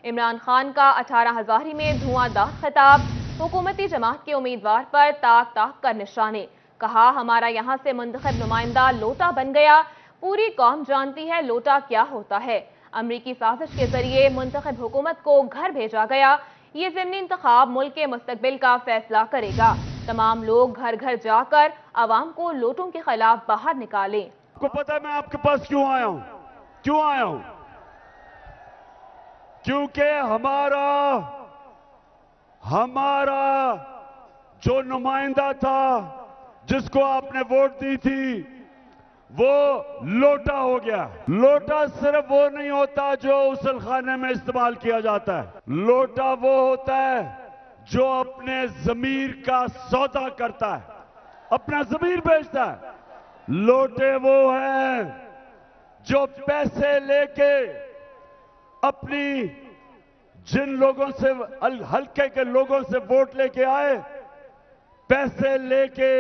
عمران خان کا 18,000 میں دھواں خطاب، حکومتی جماعت کے امیدوار پر تاک تاک کر نشانے، کہا ہمارا یہاں سے منتخب نمائندہ لوٹا بن گیا، پوری قوم جانتی ہے لوٹا کیا ہوتا ہے، امریکی سازش کے ذریعے منتخب حکومت کو گھر بھیجا گیا، یہ ضمنی انتخاب ملک کے مستقبل کا فیصلہ کرے گا، تمام لوگ گھر گھر جا کر عوام کو لوٹوں کے خلاف باہر نکالیں۔ آپ کو پتہ ہے میں آپ کے پاس کیوں آیا ہوں؟ کیونکہ ہمارا جو نمائندہ تھا جس کو آپ نے ووٹ دی تھی وہ لوٹا ہو گیا۔ لوٹا صرف وہ نہیں ہوتا جو غسل خانے میں استعمال کیا جاتا ہے، لوٹا وہ ہوتا ہے جو اپنے ضمیر کا سودا کرتا ہے، اپنا ضمیر بیچتا ہے۔ لوٹے وہ ہیں جو پیسے لے کے اپنی جن لوگوں سے حلقے کے لوگوں سے ووٹ لے کے آئے، پیسے لے کے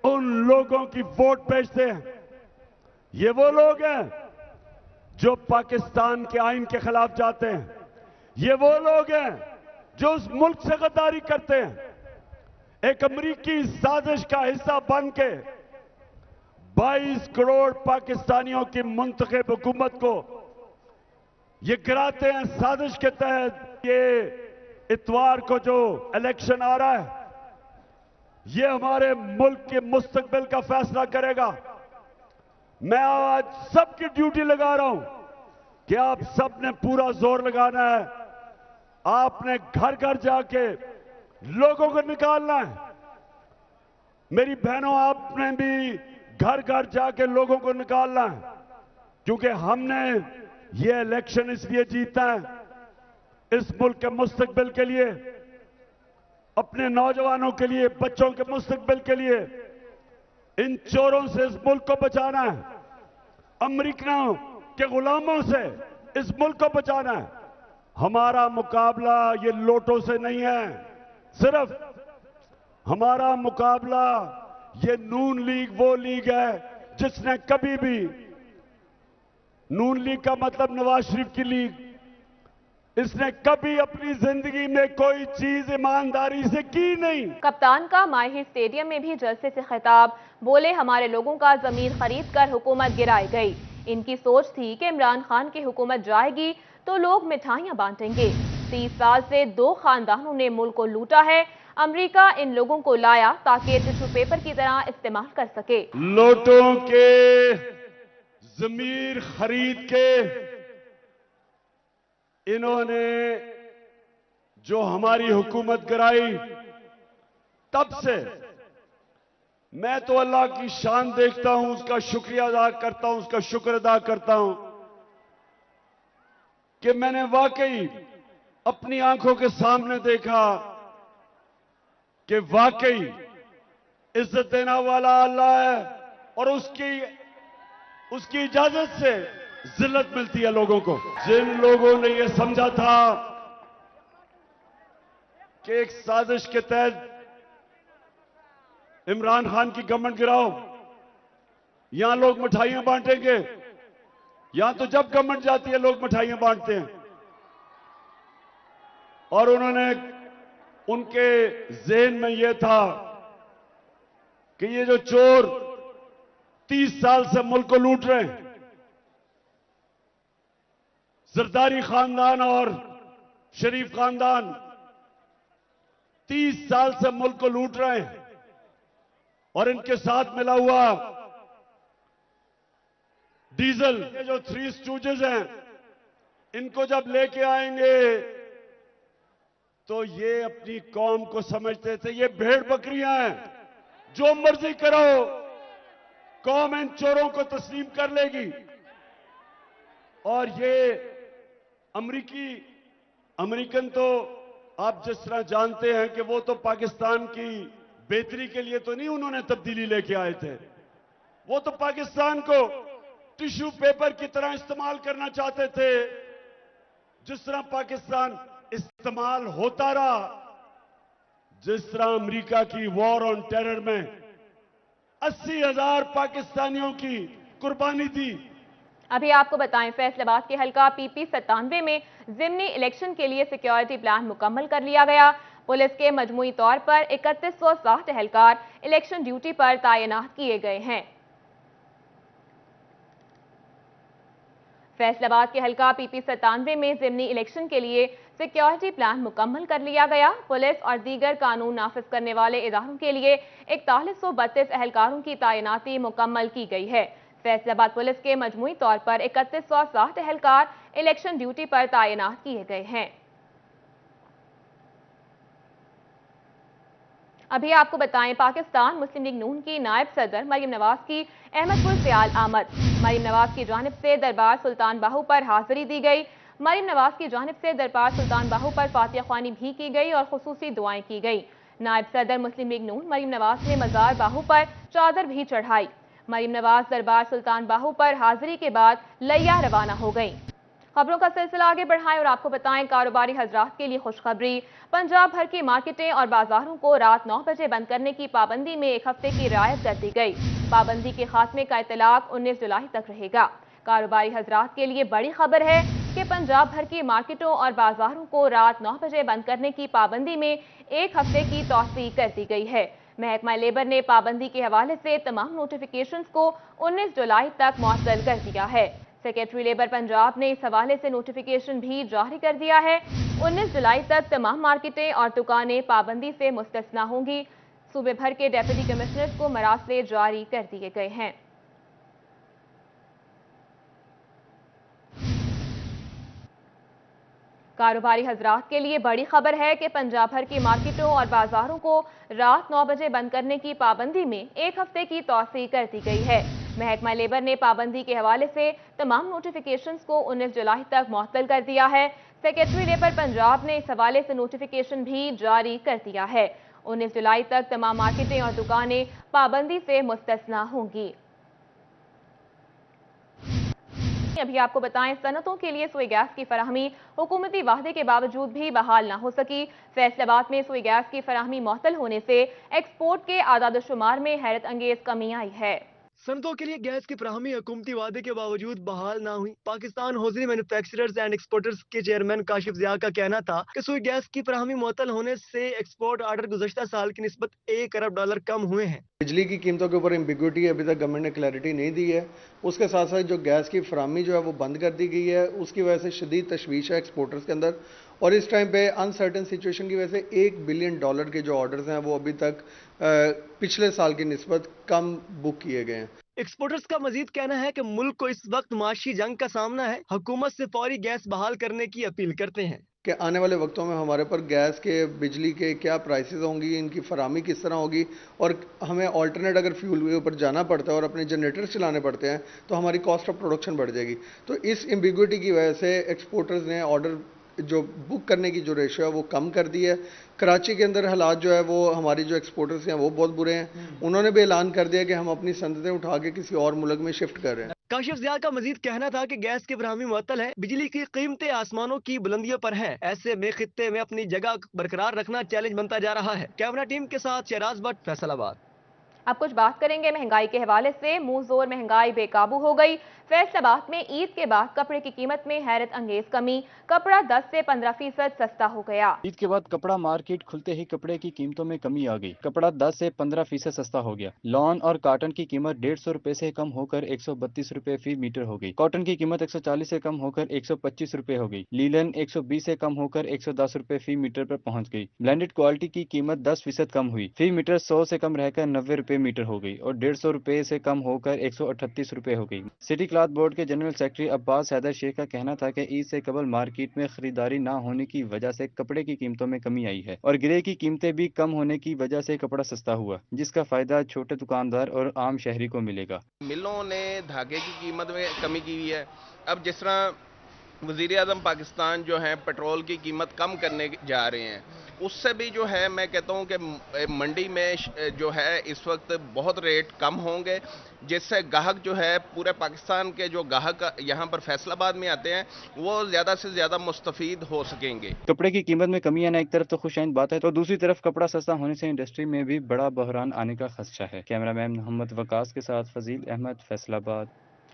ان لوگوں کی ووٹ بیچتے ہیں۔ یہ وہ لوگ ہیں جو پاکستان کے آئین کے خلاف جاتے ہیں، یہ وہ لوگ ہیں جو اس ملک سے غداری کرتے ہیں، ایک امریکی سازش کا حصہ بن کے 22 کروڑ پاکستانیوں کی منتخب حکومت کو یہ گراتے ہیں سازش کے تحت۔ یہ اتوار کو جو الیکشن آ رہا ہے یہ ہمارے ملک کے مستقبل کا فیصلہ کرے گا۔ میں آج سب کی ڈیوٹی لگا رہا ہوں کہ آپ سب نے پورا زور لگانا ہے، آپ نے گھر گھر جا کے لوگوں کو نکالنا ہے۔ میری بہنوں، آپ نے بھی گھر گھر جا کے لوگوں کو نکالنا ہے، کیونکہ ہم نے یہ الیکشن اس لیے جیتا ہے، اس ملک کے مستقبل کے لیے، اپنے نوجوانوں کے لیے، بچوں کے مستقبل کے لیے، ان چوروں سے اس ملک کو بچانا ہے، امریکنوں کے غلاموں سے اس ملک کو بچانا ہے۔ ہمارا مقابلہ یہ لوٹوں سے نہیں ہے، صرف ہمارا مقابلہ یہ نون لیگ وہ لیگ ہے جس نے کبھی بھی، نون لیگ کا مطلب نواز شریف کی لیگ، اس نے کبھی اپنی زندگی میں کوئی چیز ایمانداری سے کی نہیں۔ کپتان کا ماہی اسٹیڈیم میں بھی جلسے سے خطاب، بولے ہمارے لوگوں کا ضمیر خرید کر حکومت گرائی گئی، ان کی سوچ تھی کہ عمران خان کی حکومت جائے گی تو لوگ مٹھائیاں بانٹیں گے، 30 سال سے 2 خاندانوں نے ملک کو لوٹا ہے، امریکہ ان لوگوں کو لایا تاکہ ٹشو پیپر کی طرح استعمال کر سکے۔ لوٹوں کے ضمیر خرید کے انہوں نے جو ہماری حکومت گرائی، تب سے میں تو اللہ کی شان دیکھتا ہوں، اس کا شکریہ ادا کرتا ہوں، اس کا شکر ادا کرتا ہوں کہ میں نے واقعی اپنی آنکھوں کے سامنے دیکھا کہ واقعی عزت دینا والا اللہ ہے، اور اس کی اجازت سے ذلت ملتی ہے لوگوں کو۔ جن لوگوں نے یہ سمجھا تھا کہ ایک سازش کے تحت عمران خان کی گورنمنٹ گراؤ، یہاں لوگ مٹھائیاں بانٹیں گے، یہاں تو جب گورنمنٹ جاتی ہے لوگ مٹھائیاں بانٹتے ہیں، اور انہوں نے ان کے ذہن میں یہ تھا کہ یہ جو چور 30 سال سے ملک کو لوٹ رہے ہیں، زرداری خاندان اور شریف خاندان 30 سال سے ملک کو لوٹ رہے ہیں، اور ان کے ساتھ ملا ہوا ڈیزل، یہ جو 3 اسٹوجز ہیں، ان کو جب لے کے آئیں گے تو یہ اپنی قوم کو سمجھتے تھے یہ بھیڑ بکریاں ہیں، جو مرضی کرو قوم ان چوروں کو تسلیم کر لے گی۔ اور یہ امریکن تو آپ جس طرح جانتے ہیں کہ وہ تو پاکستان کی بہتری کے لیے تو نہیں انہوں نے تبدیلی لے کے آئے تھے، وہ تو پاکستان کو ٹشو پیپر کی طرح استعمال کرنا چاہتے تھے، جس طرح پاکستان استعمال ہوتا رہا، جس طرح امریکہ کی وار آن ٹیرر میں 80,000 پاکستانیوں کی قربانی تھی۔ अभी आपको बताएं, फैसलाबाद के हल्का PP 97 में ज़िमनी इलेक्शन के लिए सिक्योरिटी प्लान मुकम्मल कर लिया गया। पुलिस के मजमूई तौर पर 3160 एहलकार इलेक्शन ड्यूटी पर तैनात किए गए हैं। फैसलाबाद के हल्का PP 97 में ज़िमनी इलेक्शन के लिए सिक्योरिटी प्लान मुकम्मल कर लिया गया। पुलिस और दीगर कानून नाफिज करने वाले इदारों के लिए 4132 एहलकारों की तैनाती मुकम्मल की गई है। फैसलाबाद पुलिस के मजमूई तौर पर 3160 एहलकार इलेक्शन ड्यूटी पर तैनात किए गए हैं। अभी आपको बताएं, पाकिस्तान मुस्लिम लीग नून की नायब सदर मरियम नवाज की अहमदपुर से आमद। मरियम नवाज की जानिब से दरबार सुल्तान बाहू पर हाजिरी दी गई। मरियम नवाज की जानिब से दरबार सुल्तान बाहू पर फातिहा ख्वानी भी की गई और खुसूसी दुआएं की गई। नायब सदर मुस्लिम लीग नून मरियम नवाज ने मजार बाहू पर चादर भी चढ़ाई। मरियम नवाज दरबार सुल्तान बाहू पर हाजिरी के बाद लिया रवाना हो गई। खबरों का सिलसिला आगे बढ़ाएं और आपको बताएं, कारोबारी हजरात के लिए खुशखबरी। पंजाब भर की मार्केटें और बाजारों को रात 9 बजे बंद करने की पाबंदी में एक हफ्ते की रियायत कर दी गई। पाबंदी के खात्मे का इतलाक 19 जुलाई तक रहेगा। कारोबारी हजरात के लिए बड़ी खबर है कि पंजाब भर की मार्केटों और बाजारों को रात 9 बजे बंद करने की पाबंदी में एक हफ्ते की तौसीह कर दी गई है। महकमा लेबर ने पाबंदी के हवाले से तमाम नोटिफिकेशंस को 19 जुलाई तक मुअत्तल कर दिया है। सेक्रेटरी लेबर पंजाब ने इस हवाले से नोटिफिकेशन भी जारी कर दिया है। 19 जुलाई तक तमाम मार्केटें और दुकानें पाबंदी से मुस्तस्ना होंगी। सूबे भर के डेप्यूटी कमिश्नर्स को मरासले जारी कर दिए गए हैं। कारोबारी हजरात के लिए बड़ी खबर है कि पंजाब भर की मार्केटों और बाजारों को रात 9 बजे बंद करने की पाबंदी में एक हफ्ते की तौसीह कर दी गई है। महकमा लेबर ने पाबंदी के हवाले से तमाम नोटिफिकेशंस को 19 जुलाई तक मुअत्तल कर दिया है। सेक्रेटरी लेबर पंजाब ने इस हवाले से नोटिफिकेशन भी जारी कर दिया है। 19 जुलाई तक तमाम मार्केटें और दुकानें पाबंदी से मुस्तस्ना होंगी। अभी आपको बताएं, सनतों के लिए सुई गैस की फराहमी हुकूमती वादे के बावजूद भी बहाल न हो सकी। फैसलाबाद में सुई गैस की फराहमी मुअत्तल होने से एक्सपोर्ट के आदाद-ओ-शुमार में हैरत अंगेज कमी आई है। सनतों के लिए गैस की फराहमी हुकूमती वादे के बावजूद बहाल ना हुई। Pakistan hosiery manufacturers and exporters के चेयरमैन काशिफ ज़िया का कहना था कि सुई गैस की फराहमी मुअत्तल होने से एक्सपोर्ट आर्डर गुज़श्ता साल की निस्बत $1 अरब कम हुए हैं। बिजली की कीमतों के ऊपर एम्बिग्विटी अभी तक गवर्नमेंट ने क्लैरिटी नहीं दी है। उसके साथ साथ जो गैस की फराहमी जो है वो बंद कर दी गई है। उसकी वजह से शदीद तशवीश है एक्सपोर्टर्स के अंदर, और इस टाइम पे अनसर्टन सिचुएशन की वजह से $1 बिलियन के जो ऑर्डर्स हैं वो अभी तक पिछले साल की निस्बत कम बुक किए गए हैं। एक्सपोर्टर्स का मजीद कहना है कि मुल्क को इस वक्त माशी जंग का सामना है। हुकूमत से फौरी गैस बहाल करने की अपील करते हैं कि आने वाले वक्तों में हमारे पर गैस के, बिजली के क्या प्राइसेस होंगी, इनकी फराहमी किस तरह होगी, और हमें ऑल्टरनेट अगर फ्यूल के ऊपर जाना पड़ता है और अपने जनरेटर्स चलाने पड़ते हैं तो हमारी कॉस्ट ऑफ प्रोडक्शन बढ़ जाएगी। तो इस एम्बिग्विटी की वजह से एक्सपोर्टर्स ने ऑर्डर जो बुक करने की जो रेशियो है वो कम कर दी है। कराची के अंदर हालात जो है वो हमारी जो एक्सपोर्टर्स हैं वो बहुत बुरे हैं। उन्होंने भी ऐलान कर दिया कि हम अपनी सनतें उठा के किसी और मुल्क में शिफ्ट कर रहे हैं। काशिफ ज़िया का मजीद कहना था कि गैस की फराहमी मुअत्तल है, बिजली की कीमतें आसमानों की बुलंदियों पर हैं। ऐसे में खित्ते में अपनी जगह बरकरार रखना चैलेंज बनता जा रहा है। कैमरा टीम के साथ शहराज भट्ट, फैसलाबाद। अब कुछ बात करेंगे महंगाई के हवाले से। मुंह जोर महंगाई बेकाबू हो गई। फैसलाबाद में ईद के बाद कपड़े की कीमत में हैरत अंगेज कमी। कपड़ा 10 से 15% सस्ता हो गया। ईद के बाद कपड़ा मार्केट खुलते ही कपड़े की कीमतों में कमी आ गई। कपड़ा 10 से 15% सस्ता हो गया। लॉन और कॉटन की कीमत 150 रुपए से कम होकर 132 रुपए फी मीटर हो गई। कॉटन की कीमत 140 से कम होकर 125 रुपए हो गई। लीलन 120 से कम होकर 110 रुपए फी मीटर पर पहुंच गई। ब्लेंडेड क्वालिटी की कीमत 10% कम हुई। फी मीटर 100 से कम रहकर 90 रुपए मीटर हो गई और 150 रुपए से कम होकर 138 रुपए हो गई। सिटी क्लॉथ बोर्ड के जनरल सेक्रेटरी अब्बास हैदर शेख का कहना था कि ईद से कबल मार्केट में खरीदारी न होने की वजह से कपड़े की कीमतों में कमी आई है और गिरे की कीमतें भी कम होने की वजह से कपड़ा सस्ता हुआ, जिसका फायदा छोटे दुकानदार और आम शहरी को मिलेगा। मिलों ने धागे की कीमत में कमी की हुई है। अब जिस तरह वज़ीर आज़म पाकिस्तान जो है पेट्रोल की कीमत कम करने जा रहे हैं, उससे भी जो है मैं कहता हूं कि मंडी में जो है इस वक्त बहुत रेट कम होंगे, जिससे गाहक जो है पूरे पाकिस्तान के जो गाहक यहां पर फैसलाबाद में आते हैं वो ज़्यादा से ज़्यादा मुस्तफ़ीद हो सकेंगे। कपड़े की कीमत में कमी आना एक तरफ तो खुशआइंद बात है, तो दूसरी तरफ कपड़ा सस्ता होने से इंडस्ट्री में भी बड़ा बहरान आने का खदशा है। कैमरामैन मोहम्मद वकास के साथ फजील अहमद, फैसलाबाद।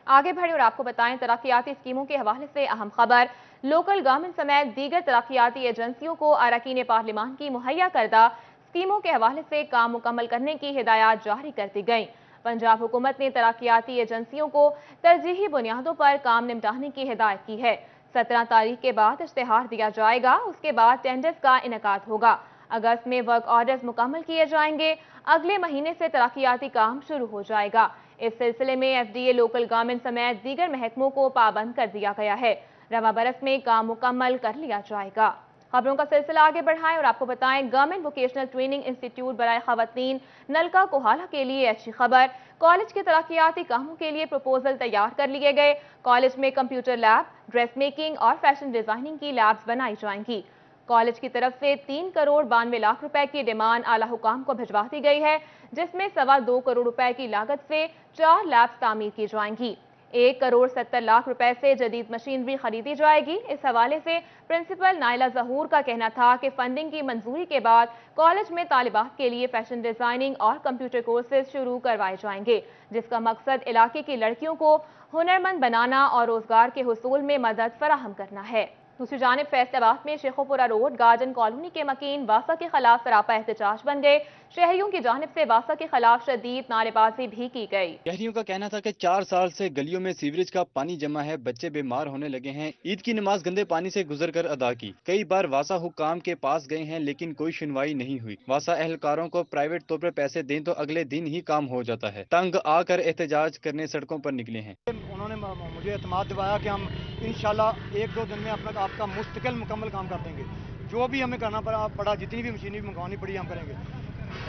आगे बढ़े और आपको बताएं तरक्याती स्कीमों के हवाले से अहम खबर। लोकल गवर्नमेंट समेत दीगर तरक्याती एजेंसियों को अरकान पार्लियामान की मुहैया करदा स्कीमों के हवाले से काम मुकम्मल करने की हिदायत जारी कर दी गई। पंजाब हुकूमत ने तरक्याती एजेंसियों को तरजीही बुनियादों पर काम निपटाने की हिदायत की है। 17 तारीख के बाद इश्तिहार दिया जाएगा, उसके बाद टेंडर्स का इनेकाद होगा। अगस्त में वर्क ऑर्डर्स मुकम्मल किए जाएंगे। अगले महीने से तरक्याती काम शुरू हो जाएगा। इस सिलसिले में FDA, लोकल गवर्नमेंट समेत दीगर महकमों को पाबंद कर दिया गया है। रवा बरस में काम मुकम्मल कर लिया जाएगा। खबरों का सिलसिला आगे बढ़ाएं और आपको बताएं गवर्नमेंट वोकेशनल ट्रेनिंग इंस्टीट्यूट बराए खवातीन नलका कोहाला के लिए अच्छी खबर। कॉलेज के तरक्याती कामों के लिए प्रपोजल तैयार कर लिए गए। कॉलेज में कंप्यूटर लैब, ड्रेस मेकिंग और फैशन डिजाइनिंग की लैब्स बनाई जाएंगी। कॉलेज की तरफ से 3 करोड़ 92 लाख रुपए की डिमांड आला हुकाम को भिजवा दी गई है, जिसमें 2.25 करोड़ रुपए की लागत से 4 लैब्स तामीर की जाएंगी। 1 करोड़ 70 लाख रुपए से जदीद मशीनरी खरीदी जाएगी। इस हवाले से प्रिंसिपल नाइला जहूर का कहना था कि फंडिंग की मंजूरी के बाद कॉलेज में तालिबात के लिए फैशन डिजाइनिंग और कंप्यूटर कोर्सेज शुरू करवाए जाएंगे, जिसका मकसद इलाके की लड़कियों को हुनरमंद बनाना और रोजगार के हुसूल में मदद फराहम करना है। दूसरी जानिब फैसलाबाद में शेखोपुरा रोड गार्डन कॉलोनी के मकीन वासा के खिलाफ सरापा एहतजाज बन गए। शहरियों की जानिब से वासा के खिलाफ शदीद नारेबाजी भी की गई। शहरियों का कहना था कि 4 साल से गलियों में सीवरेज का पानी जमा है, बच्चे बीमार होने लगे हैं। ईद की नमाज गंदे पानी से गुजर कर अदा की। कई बार वासा हुकाम के पास गए हैं, लेकिन कोई सुनवाई नहीं हुई। वासा एहलकारों को प्राइवेट तौर पर पैसे दें तो अगले दिन ही काम हो जाता है। तंग आकर एहतजाज करने सड़कों पर निकले हैं। उन्होंने मुझे एतमाद दिलाया कि हम इंशाल्लाह 1-2 दिन में अपना आपका मुस्तकिल मुकम्मल काम कर देंगे। जो भी हमें करना पड़ा, जितनी भी मशीनरी मंगवानी पड़ी हम करेंगे।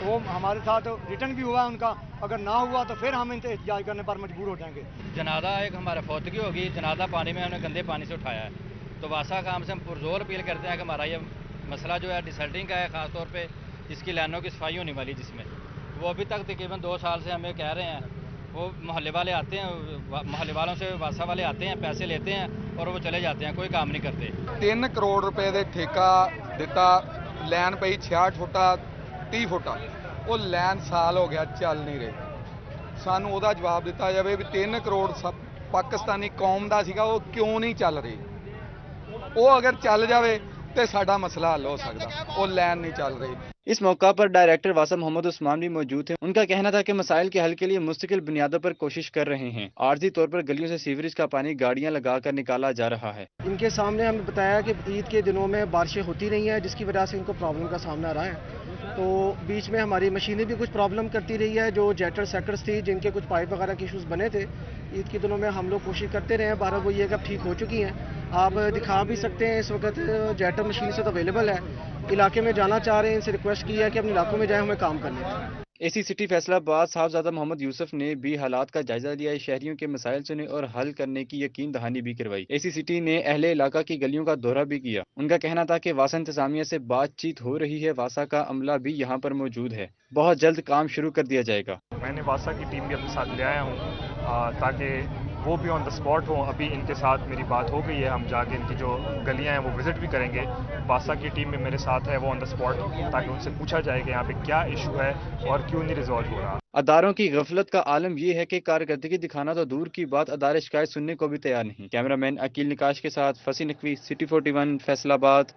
वो हमारे साथ रिटर्न भी हुआ उनका, अगर ना हुआ तो फिर हम इनसे एहतजाज करने पर मजबूर हो जाएंगे। जनादा एक हमारा फौतगी होगी, जनादा पानी में हमने गंदे पानी से उठाया है। तो वासा काम से हम पुरजोर अपील करते हैं कि हमारा ये मसला जो है डिसल्टिंग का है, ख़ासतौर पे इसकी लाइनों की सफाई होने वाली, जिसमें वो अभी तक तकरीबन 2 साल से हमें कह रहे हैं। वो मोहल्ले वाले आते हैं, मोहल्ले वालों से वासा वाले आते हैं, पैसे लेते हैं और वो चले जाते हैं, कोई काम नहीं करते। 3 करोड़ रुपए ਦੇ ਠੇਕਾ ਦਿੱਤਾ, ਲਾਈਨ ਪਈ 66 ਫੁੱਟਾ 30 ਫੁੱਟਾ, ਉਹ ਲਾਈਨ ਸਾਲ ਹੋ ਗਿਆ ਚੱਲ ਨਹੀਂ ਰਹੀ। ਸਾਨੂੰ ਉਹਦਾ ਜਵਾਬ ਦਿੱਤਾ ਜਾਵੇ ਵੀ 3 ਕਰੋੜ ਪਾਕਿਸਤਾਨੀ ਕੌਮ ਦਾ ਸੀਗਾ, ਉਹ ਕਿਉਂ ਨਹੀਂ ਚੱਲ ਰਹੀ। ਉਹ ਅਗਰ ਚੱਲ ਜਾਵੇ ਤੇ ਸਾਡਾ ਮਸਲਾ ਹੱਲ ਹੋ ਸਕਦਾ, ਉਹ ਲਾਈਨ नहीं चल रही। इस मौका पर डायरेक्टर वासा मोहम्मद उस्मान भी मौजूद थे। उनका कहना था कि मसाइल के हल के लिए मुस्तकिल बुनियादों पर कोशिश कर रहे हैं। आर्जी तौर पर गलियों से सीवरेज का पानी गाड़ियां लगाकर निकाला जा रहा है। इनके सामने हमें बताया कि ईद के दिनों में बारिशें होती रही हैं, जिसकी वजह से इनको प्रॉब्लम का सामना रहा है। तो बीच में हमारी मशीनें भी कुछ प्रॉब्लम करती रही है, जो जेटर सेक्टर्स थी जिनके कुछ पाइप वगैरह के इशूज़ बने थे। ईद के दिनों में हम लोग कोशिश करते रहे हैं, बहरहाल वो ये अब ठीक हो चुकी हैं। आप दिखा भी सकते हैं इस वक्त जेटर मशीन से तो अवेलेबल है। इलाके में जाना चाह रहे हैं, इनसे रिक्वेस्ट की है कि अपने इलाकों में जाए, हमें काम करने दें। एसी सिटी फैसलाबाद साहबजादा मोहम्मद यूसुफ ने भी हालात का जायजा लिया, शहरियों के मसाइल सुने और हल करने की यकीन दहानी भी करवाई। एसी सिटी ने अहले इलाका की गलियों का दौरा भी किया। उनका कहना था कि वासा इंतजामिया से बातचीत हो रही है, वासा का अमला भी यहाँ पर मौजूद है, बहुत जल्द काम शुरू कर दिया जाएगा। मैंने वासा की टीम भी अपने साथ ले आया हूँ ताकि वो भी ऑन द स्पॉट हो। अभी इनके साथ मेरी बात हो गई है, हम जाके इनकी जो गलियां हैं वो विजिट भी करेंगे। वासा की टीम में मेरे साथ है वो ऑन द स्पॉट, ताकि उनसे पूछा जाए कि यहाँ पे क्या इशू है और क्यों नहीं रिजॉल्व हो रहा। अदारों की गफलत का आलम ये है कि कारकर्दगी दिखाना तो दूर की बात, अदारे शिकायत सुनने को भी तैयार नहीं। कैमरामैन अकील निकाश के साथ फसी नकवी, सिटी 41 फैसलाबाद।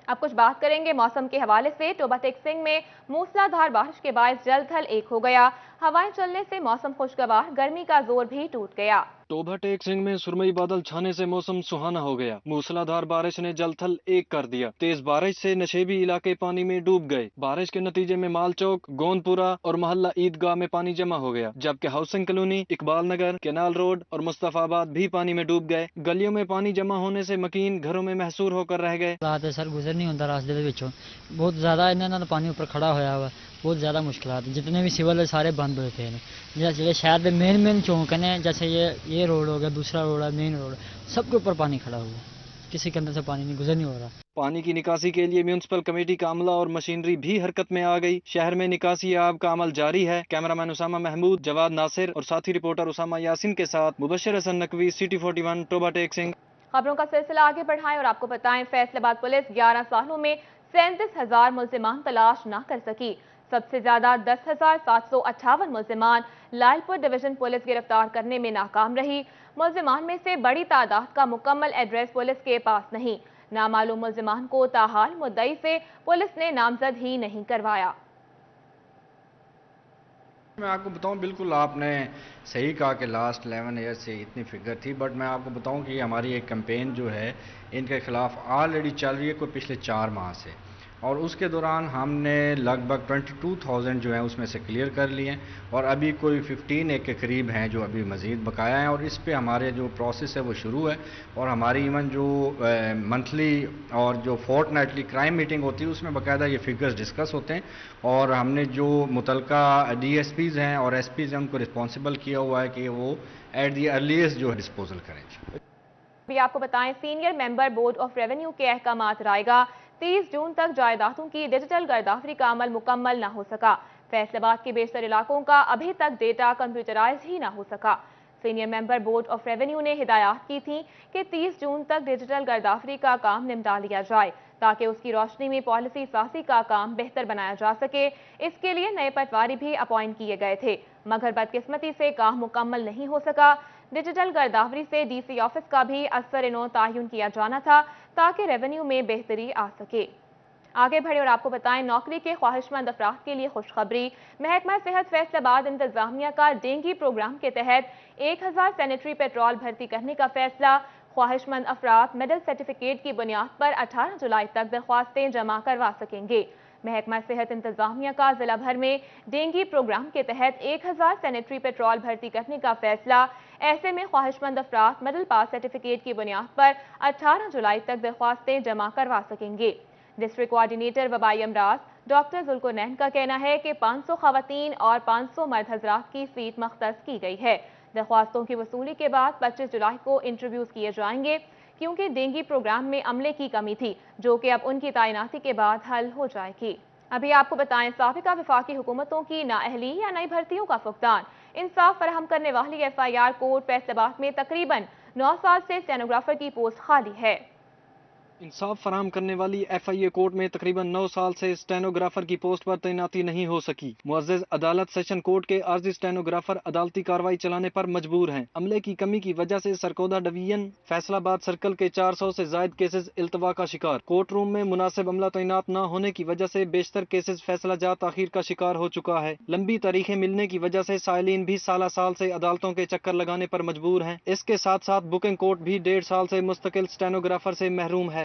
अब कुछ बात करेंगे मौसम के हवाले से। टोबा टेक सिंह में मूसलाधार बारिश के बायस जल थल एक हो गया। हवाएं चलने से मौसम खुशगवार, गर्मी का जोर भी टूट गया। टोबा टेक सिंह में सुरमई बादल छाने से मौसम सुहाना हो गया। मूसलाधार बारिश ने जलथल एक कर दिया। तेज बारिश से नशेबी इलाके पानी में डूब गए। बारिश के नतीजे में माल चौक, गोंदपुरा और मोहल्ला ईदगाह में पानी जमा हो गया, जबकि हाउसिंग कॉलोनी, इकबाल नगर, केनाल रोड और मुस्तफाबाद भी पानी में डूब गए। गलियों में पानी जमा होने से मकीन घरों में महसूर होकर रह गए। सर गुजर नहीं होता रास्ते के विचों, बहुत ज्यादा इन्होंने पानी ऊपर खड़ा होया हुआ, बहुत ज़्यादा मुश्किल। जितने भी सिविल है सारे बंद हुए थे। जैसे शहर के मेन चौक हैं, जैसे ये रोड हो गया, दूसरा रोड है, मेन रोड, सबके ऊपर पानी खड़ा हुआ, किसी के अंदर से पानी नहीं गुजर नहीं हो रहा। पानी की निकासी के लिए म्यूनिसिपल कमेटी का अमला और मशीनरी भी हरकत में आ गई। शहर में निकासी आब का अमल जारी है। कैमरामैन उसामा महमूद, जवाद नासिर और साथी रिपोर्टर उसामा यासिन के साथ मुबशर हसन नकवी, सिटी 41 टोबा टेक सिंह। खबरों का सिलसिला आगे बढ़ाएं और आपको बताएं फैसलाबाद पुलिस 11 सालों में 37,000 मुल्जिमान तलाश न कर सकी। सबसे ज्यादा 10,758 मुल्जिमान لالپور ڈویژن پولیس گرفتار کرنے میں ناکام رہی۔ ملزمان میں سے بڑی تعداد کا مکمل ایڈریس پولیس کے پاس نہیں۔ نامعلوم ملزمان کو تاحال مدعی سے پولیس نے نامزد ہی نہیں کروایا۔ میں آپ کو بتاؤں، بالکل آپ نے صحیح کہا کہ لاسٹ 11 ایئر سے اتنی فگر تھی، بٹ میں آپ کو بتاؤں کہ ہماری ایک کمپین جو ہے ان کے خلاف آلریڈی چل رہی ہے کوئی پچھلے 4 ماہ سے، اور اس کے دوران ہم نے لگ بھگ 22,000 جو ہیں اس میں سے کلیئر کر لیے ہیں، اور ابھی کوئی 15 کے قریب ہیں جو ابھی مزید بقایا ہیں، اور اس پہ ہمارے جو پروسیس ہے وہ شروع ہے، اور ہماری ایون جو منتھلی اور جو فورٹ نائٹلی کرائم میٹنگ ہوتی ہے اس میں باقاعدہ یہ فگرز ڈسکس ہوتے ہیں، اور ہم نے جو متعلقہ ڈی ایس پیز ہیں اور ایس پیز ہیں ان کو رسپانسبل کیا ہوا ہے کہ وہ ایٹ دی ارلیسٹ جو ہے ڈسپوزل کریں۔ بھی آپ کو بتائیں، senior member board of revenue کے احکامات رائے گا 30 جون تک جائیدادوں کی ڈیجیٹل گرداوری کا عمل مکمل نہ ہو سکا۔ فیصل آباد کے بیشتر علاقوں کا ابھی تک ڈیٹا کمپیوٹرائز ہی نہ ہو سکا۔ Senior member board of revenue نے ہدایات کی تھیں کہ 30 جون تک ڈیجیٹل گرداوری کا کام نمٹا لیا جائے تاکہ اس کی روشنی میں پالیسی سازی کا کام بہتر بنایا جا سکے۔ اس کے لیے نئے پٹواری بھی اپوائنٹ کیے گئے تھے، مگر بدقسمتی سے کام مکمل نہیں ہو سکا۔ ڈیجیٹل گرداوری سے ڈی سی آفس کا بھی اثر انو تعین کیا جانا تھا تاکہ ریونیو میں بہتری آ سکے۔ آگے بڑھے اور آپ کو بتائیں، نوکری کے خواہش مند افراد کے لیے خوشخبری۔ محکمہ صحت فیصل آباد انتظامیہ کا ڈینگی پروگرام کے تحت 1000 سینیٹری پیٹرول بھرتی کرنے کا فیصلہ۔ خواہش مند افراد میڈل سرٹیفکیٹ کی بنیاد پر 18 جولائی تک درخواستیں جمع کروا سکیں گے۔ محکمہ صحت انتظامیہ کا ضلع بھر میں ڈینگی پروگرام کے تحت 1000 سینیٹری پیٹرول بھرتی کرنے کا فیصلہ۔ ایسے میں خواہش مند افراد میڈل پاس سرٹیفکیٹ کی بنیاد پر 18 جولائی تک درخواستیں جمع کروا سکیں گے۔ ڈسٹرکٹ کوارڈینیٹر وبائی امراض ڈاکٹر ذوالقرنین کا کہنا ہے کہ 500 خواتین اور 500 مرد حضرات کی سیٹ مختص کی گئی ہے۔ درخواستوں کی وصولی کے بعد 25 جولائی کو انٹرویوز کیے جائیں گے، کیونکہ ڈینگی پروگرام میں عملے کی کمی تھی جو کہ اب ان کی تعیناتی کے بعد حل ہو جائے گی۔ ابھی آپ کو بتائیں، سابقہ وفاقی حکومتوں کی نااہلی یا نئی بھرتیوں کا فقدان۔ انصاف فراہم کرنے والی F I R court Faisalabad میں تقریباً 9 سال سے اسٹینوگرافر کی پوسٹ خالی ہے۔ انصاف فراہم کرنے والی ایف آئی اے کورٹ میں تقریباً 9 سال سے اسٹینوگرافر کی پوسٹ پر تعیناتی نہیں ہو سکی۔ معزز عدالت سیشن کورٹ کے عارضی اسٹینوگرافر عدالتی کارروائی چلانے پر مجبور ہیں۔ عملے کی کمی کی وجہ سے سرکودہ ڈویژن فیصل آباد سرکل کے 400 سے زائد کیسز التوا کا شکار۔ کورٹ روم میں مناسب عملہ تعینات نہ ہونے کی وجہ سے بیشتر کیسز فیصلہ جات تاخیر کا شکار ہو چکا ہے۔ لمبی تاریخیں ملنے کی وجہ سے سائلین بھی سالہ سال سے عدالتوں کے چکر لگانے پر مجبور ہیں۔ اس کے ساتھ ساتھ بکنگ کورٹ بھی 1.5 سال سے مستقل اسٹینوگرافر سے محروم ہے۔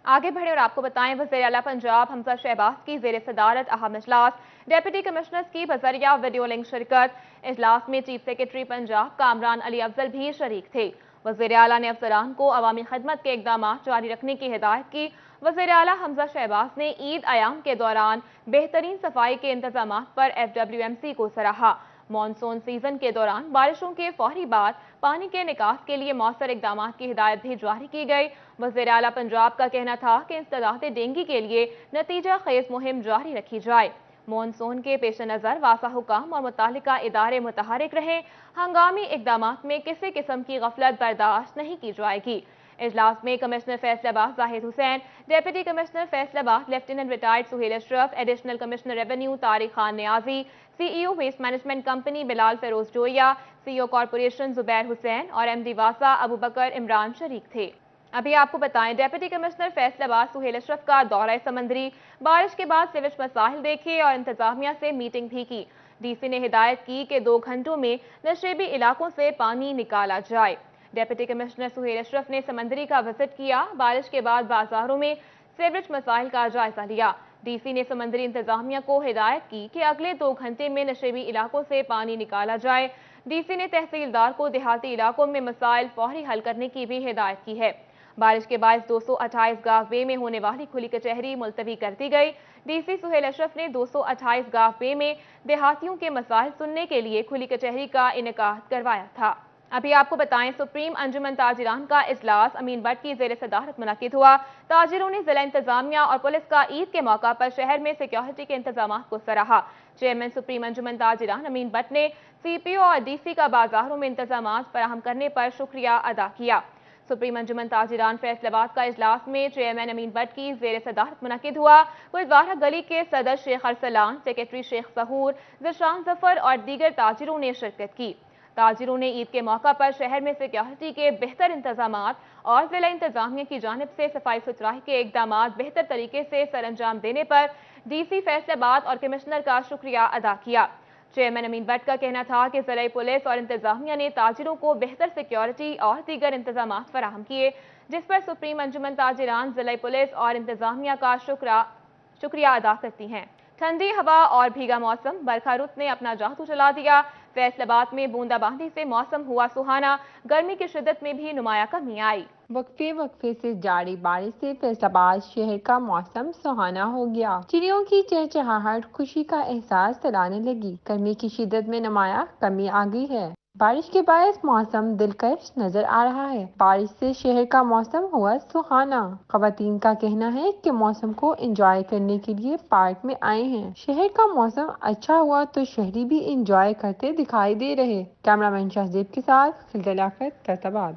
آگے بڑھے اور آپ کو بتائیں، وزیر اعلیٰ پنجاب حمزہ شہباز کی زیر صدارت اہم اجلاس۔ ڈیپٹی کمشنرز کی بذریعہ ویڈیو لنک شرکت۔ اجلاس میں چیف سیکرٹری پنجاب کامران علی افضل بھی شریک تھے۔ وزیر اعلیٰ نے افسران کو عوامی خدمت کے اقدامات جاری رکھنے کی ہدایت کی۔ وزیر اعلیٰ حمزہ شہباز نے عید ایام کے دوران بہترین صفائی کے انتظامات پر FWMC کو سراہا۔ مانسون سیزن کے دوران بارشوں کے فوری بعد پانی کے نکاس کے لیے مؤثر اقدامات کی ہدایت بھی جاری کی گئی۔ وزیر اعلیٰ پنجاب کا کہنا تھا کہ انسداد ڈینگی کے لیے نتیجہ خیز مہم جاری رکھی جائے۔ مانسون کے پیش نظر واسع حکام اور متعلقہ ادارے متحرک رہیں۔ ہنگامی اقدامات میں کسی قسم کی غفلت برداشت نہیں کی جائے گی۔ اجلاس میں commissioner Faisalabad Zahid Hussain, deputy commissioner Faisalabad lieutenant retired Sohail Ashraf, additional commissioner revenue Tariq Khan Niazi, C E O waste management company Bilal Feroz Joya, C E O corporation Zubair Hussain اور ایم ڈی واسا ابو بکر عمران شریک تھے۔ ابھی آپ کو بتائیں، ڈیپٹی کمشنر فیصل آباد سہیل اشرف کا دورہ سمندری۔ بارش کے بعد سیویج مسائل دیکھے اور انتظامیہ سے میٹنگ بھی کی۔ ڈی سی نے ہدایت کی کہ 2 گھنٹوں میں نشیبی علاقوں سے پانی نکالا جائے۔ ڈیپٹی کمشنر سہیل اشرف نے سمندری کا وزٹ کیا۔ بارش کے بعد بازاروں میں سیوریج مسائل کا جائزہ لیا۔ ڈی سی نے سمندری انتظامیہ کو ہدایت کی کہ اگلے 2 گھنٹے میں نشیبی علاقوں سے پانی نکالا جائے۔ ڈی سی نے تحصیلدار کو دیہاتی علاقوں میں مسائل فوری حل کرنے کی بھی ہدایت کی ہے۔ بارش کے باعث 228 گاہ وے میں ہونے والی کھلی کچہری ملتوی کر دی گئی۔ ڈی سی سہیل اشرف نے 228 گاہ وے میں دیہاتیوں کے مسائل سننے کے لیے کھلی کچہری کا انعقاد کروایا تھا۔ ابھی آپ کو بتائیں، سپریم انجمن تاجران کا اجلاس امین بٹ کی زیر صدارت منعقد ہوا۔ تاجروں نے ضلع انتظامیہ اور پولیس کا عید کے موقع پر شہر میں سیکیورٹی کے انتظامات کو سراہا۔ چیئرمین سپریم انجمن تاجران امین بٹ نے سی پی او اور ڈی سی کا بازاروں میں انتظامات فراہم کرنے پر شکریہ ادا کیا۔ सुप्रीम अंजुमन ताजिरान फैसलाबाद का इजलास में चेयरमैन अमीन भट्ट की ज़ेर सदारत मुनक्किद हुआ। गुरुद्वारा गली के सदर शेख अरसलान, सेक्रेटरी शेख सहूर, ज़शान जफर और दीगर ताजिरों ने शिरकत की। ताजिरों ने ईद के मौका पर शहर में सिक्योरिटी के बेहतर इंतजामात और जिला इंतजामिया की जानिब से सफाई सुथराई के इकदामात बेहतर तरीके से सरअंजाम देने पर DC फैसलाबाद और कमिश्नर का शुक्रिया अदा किया। चेयरमैन अमीन भट्ट का कहना था कि ज़िला पुलिस और इंतजामिया ने ताजिरों को बेहतर सिक्योरिटी और दीगर इंतजामात फराहम किए, जिस पर सुप्रीम अंजुमन ताजिरान ज़िला पुलिस और इंतजामिया का शुक्रिया अदा करती हैं। ठंडी हवा और भीगा मौसम, बरखा रुत ने अपना जादू चला दिया। फैसलाबाद में बूंदाबांदी से मौसम हुआ सुहाना, गर्मी की शिद्दत में भी नुमाया कमी आई। वक्फे से जारी बारिश से फैसलाबाद शहर का मौसम सुहाना हो गया। चिड़ियों की चहचहाहट खुशी का एहसास दिलाने लगी। गर्मी की शिद्दत में नुमाया कमी आ गई है। बारिश के बायस मौसम दिलकश नजर आ रहा है। बारिश से शहर का मौसम हुआ सुहाना। खवातीन का कहना है कि मौसम को एंजॉय करने के लिए पार्क में आए हैं। शहर का मौसम अच्छा हुआ तो शहरी भी एंजॉय करते दिखाई दे रहे। कैमरामैन शाहजेब के साथ खिलजा लियाकत, फैसलाबाद।